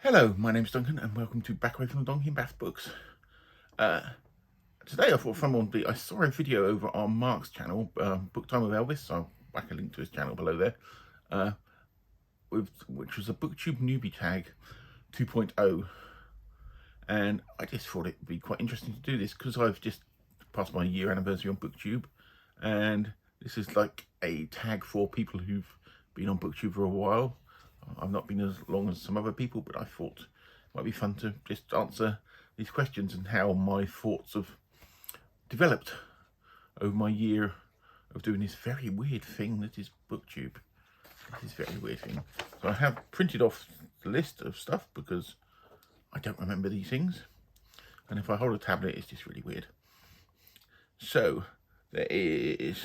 Hello, my name's Duncan and welcome to Back Away from the Donkey and Bath Books. Today I thought fun would be, I saw a video over on Mark's channel, Book Time with Elvis, so I'll whack a link to his channel below there, which was a Booktube Newbie tag 2.0, and I just thought it would be quite interesting to do this because I've just passed my year anniversary on Booktube, and this is like a tag for people who've been on Booktube for a while. I've not been as long as some other people, but I thought it might be fun to just answer these questions and how my thoughts have developed over my year of doing this very weird thing that is Booktube. This very weird thing. So I have printed off the list of stuff because I don't remember these things. And if I hold a tablet, it's just really weird. So there is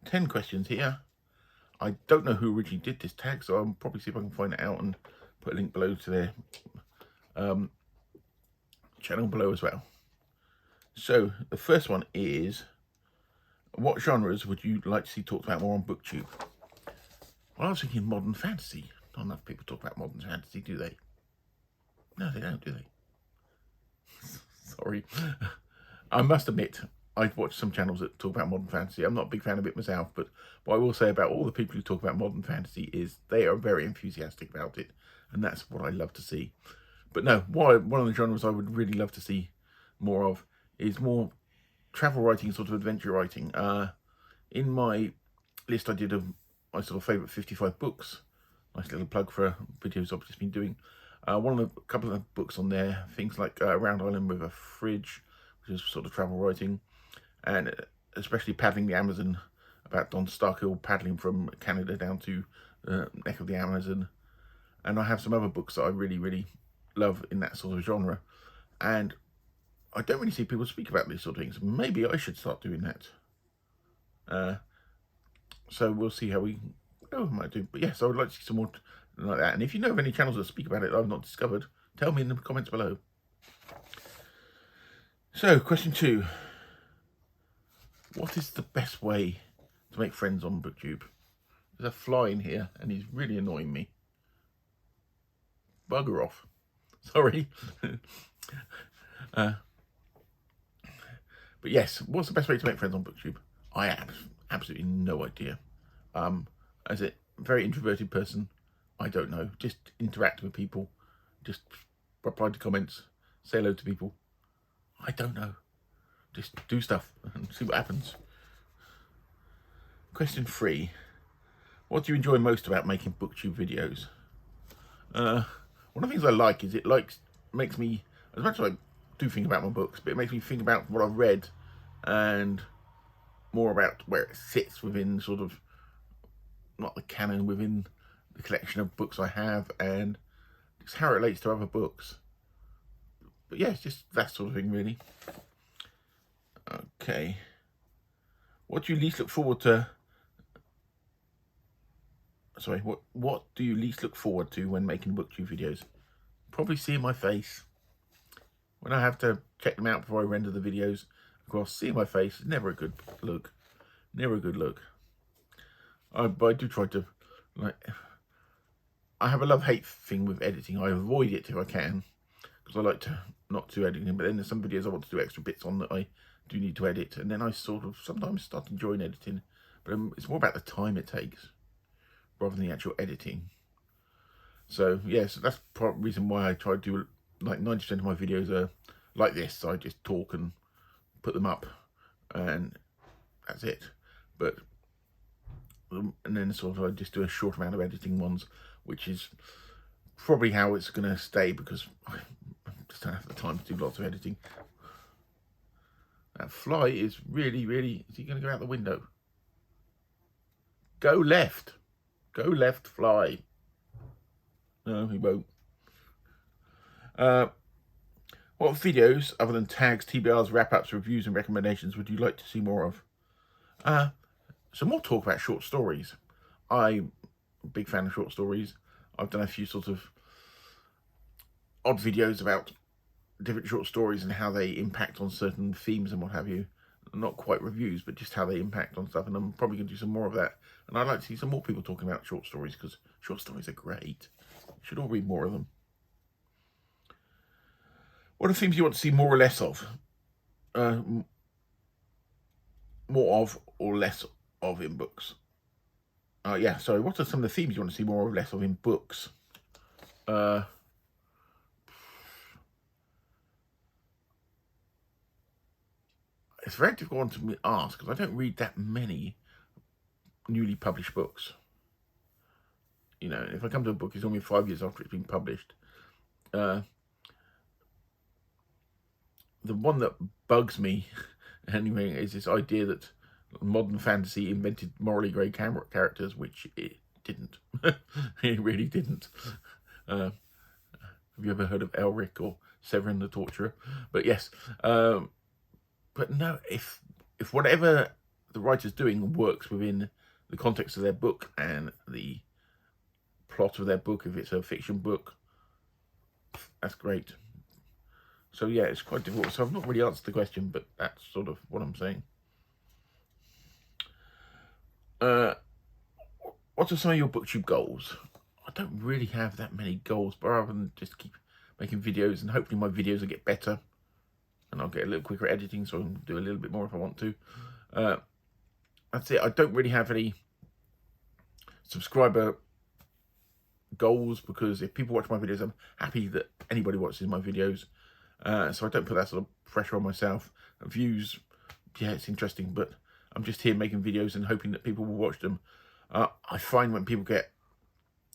10 questions here. I don't know who originally did this tag, so I'll probably see if I can find it out and put a link below to their channel below as well. So the first one is, what genres would you like to see talked about more on Booktube? Well, I was thinking modern fantasy. Not enough people talk about modern fantasy, do they? No, they don't, do they? Sorry. I must admit, I've watched some channels that talk about modern fantasy. I'm not a big fan of it myself, but what I will say about all the people who talk about modern fantasy is they are very enthusiastic about it, and that's what I love to see. But no, one of the genres I would really love to see more of is more travel writing, sort of adventure writing. In my list, I did my sort of favourite 55 books. Nice little plug for videos I've just been doing. A couple of books on there, things like Round Island with a Fridge, which is sort of travel writing, and especially Paddling the Amazon, about Don Starkhill paddling from Canada down to the neck of the Amazon. And I have some other books that I really, really love in that sort of genre. And I don't really see people speak about these sort of things. Maybe I should start doing that. So we'll see how we go. I might do. But yes, I would like to see some more like that. And if you know of any channels that speak about it that I've not discovered, tell me in the comments below. So, question 2. What is the best way to make friends on Booktube? There's a fly in here and he's really annoying me. Bugger off. Sorry. But yes, what's the best way to make friends on Booktube? I have absolutely no idea. As a very introverted person, I don't know. Just interact with people. Just reply to comments. Say hello to people. I don't know. Just do stuff and see what happens. Question 3. What do you enjoy most about making Booktube videos? One of the things I like is it makes me, as much as I do think about my books, but it makes me think about what I've read and more about where it sits within sort of, not the canon, within the collection of books I have, and just how it relates to other books. But yeah, it's just that sort of thing, really. Okay. What do you least look forward to? Sorry, what do you least look forward to when making Booktube videos? Probably seeing my face. When I have to check them out before I render the videos, of course, seeing my face is never a good look. Never a good look. But I do try to, I have a love-hate thing with editing. I avoid it if I can, because I like to not do editing. But then there's some videos I want to do extra bits on that I do need to edit, and then I sort of sometimes start enjoying editing. But it's more about the time it takes rather than the actual editing. So yes, that's the reason why I try to do like 90% of my videos are like this. So I just talk and put them up, and that's it. But and then sort of I just do a short amount of editing ones, which is probably how it's going to stay, because I just don't have the time to do lots of editing. That fly is really, really, is he going to go out the window? Go left. Go left, fly. No, he won't. What videos, other than tags, TBRs, wrap-ups, reviews and recommendations, would you like to see more of? Some more talk about short stories. I'm a big fan of short stories. I've done a few sort of odd videos about different short stories and how they impact on certain themes and what have you. Not quite reviews, but just how they impact on stuff. And I'm probably going to do some more of that. And I'd like to see some more people talking about short stories, because short stories are great. You should all read more of them. What are themes you want to see more or less of? More of or less of in books? Yeah, sorry, what are some of the themes you want to see more or less of in books? It's a very difficult one to ask because I don't read that many newly published books. You know, if I come to a book, it's only 5 years after it's been published. The one that bugs me, anyway, is this idea that modern fantasy invented morally grey characters, which it didn't. It really didn't. Have you ever heard of Elric or Severin the Torturer? But yes, but no, if whatever the writer's doing works within the context of their book and the plot of their book, if it's a fiction book, that's great. So yeah, it's quite difficult. So I've not really answered the question, but that's sort of what I'm saying. What are some of your Booktube goals? I don't really have that many goals, but rather than just keep making videos, and hopefully my videos will get better and I'll get a little quicker at editing, so I can do a little bit more if I want to. That's it. I don't really have any subscriber goals, because if people watch my videos, I'm happy that anybody watches my videos. So I don't put that sort of pressure on myself. Views, yeah, it's interesting, but I'm just here making videos and hoping that people will watch them. I find when people get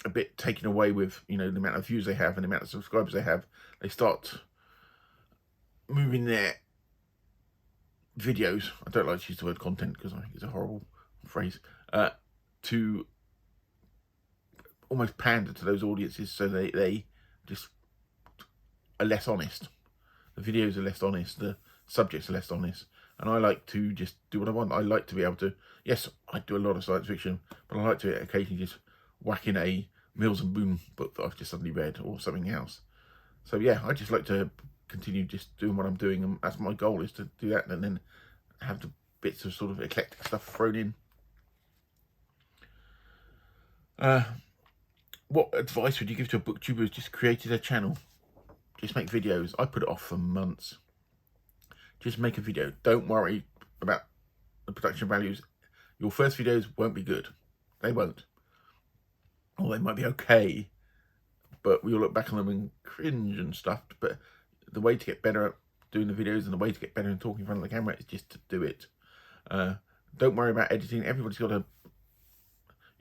a bit taken away with, you know, the amount of views they have and the amount of subscribers they have, they start moving their videos, I don't like to use the word content because I think it's a horrible phrase, to almost pander to those audiences, so they just are less honest. The videos are less honest, the subjects are less honest, and I like to just do what I want. I like to be able to, yes, I do a lot of science fiction, but I like to occasionally just whack in a Mills and Boon book that I've just suddenly read or something else. So yeah, I just like to continue just doing what I'm doing, and that's my goal, is to do that and then have the bits of sort of eclectic stuff thrown in. What advice would you give to a booktuber who's just created a channel? Just make videos. I put it off for months. Just make a video. Don't worry about the production values. Your first videos won't be good. They won't. Or they might be okay, but we'll look back on them and cringe and stuff. But the way to get better at doing the videos and the way to get better at talking in front of the camera is just to do it. Don't worry about editing. Everybody's got you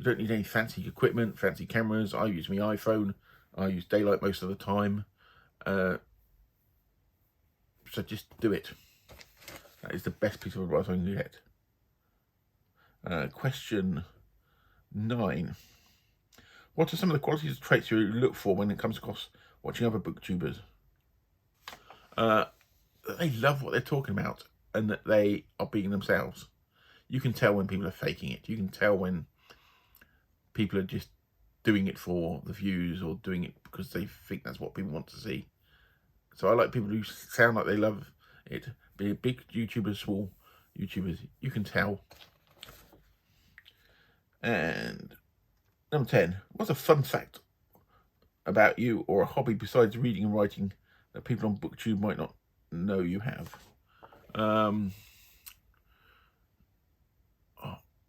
don't need any fancy equipment, fancy cameras. I use my iPhone. I use daylight most of the time. So just do it. That is the best piece of advice I can get. Question 9. What are some of the qualities and traits you look for when it comes across watching other booktubers? They love what they're talking about and that they are being themselves. You can tell when people are faking it. You can tell when people are just doing it for the views or doing it because they think that's what people want to see. So I like people who sound like they love it. Be it big YouTubers, small YouTubers, you can tell. And number 10, what's a fun fact about you or a hobby besides reading and writing that people on Booktube might not know you have?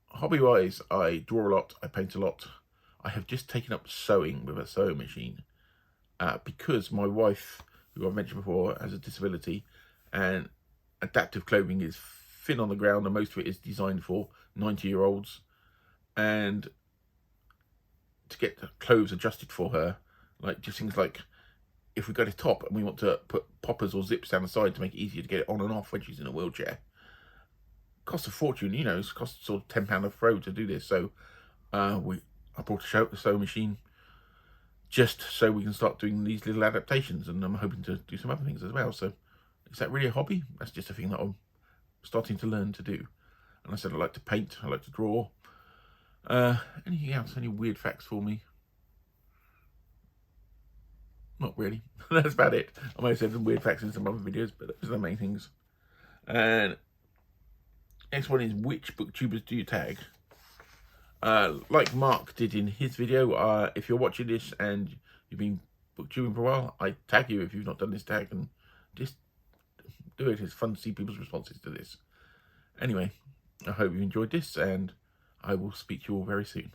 Hobby-wise, I draw a lot, I paint a lot. I have just taken up sewing with a sewing machine because my wife, who I've mentioned before, has a disability, and adaptive clothing is thin on the ground, and most of it is designed for 90-year-olds. And to get the clothes adjusted for her, like just things like if we got a top and we want to put poppers or zips down the side to make it easier to get it on and off when she's in a wheelchair, costs a fortune. You know, it's cost sort of £10 a throw to do this. So I brought a sewing machine just so we can start doing these little adaptations, and I'm hoping to do some other things as well. So is that really a hobby? That's just a thing that I'm starting to learn to do. And I said I like to paint, I like to draw. Anything else? Any weird facts for me? Not really. That's about it. I might have said some weird facts in some other videos, but those are the main things. And next one is, which booktubers do you tag? Like Mark did in his video, if you're watching this and you've been booktubing for a while, I tag you if you've not done this tag, and just do it. It's fun to see people's responses to this. Anyway, I hope you enjoyed this, and I will speak to you all very soon.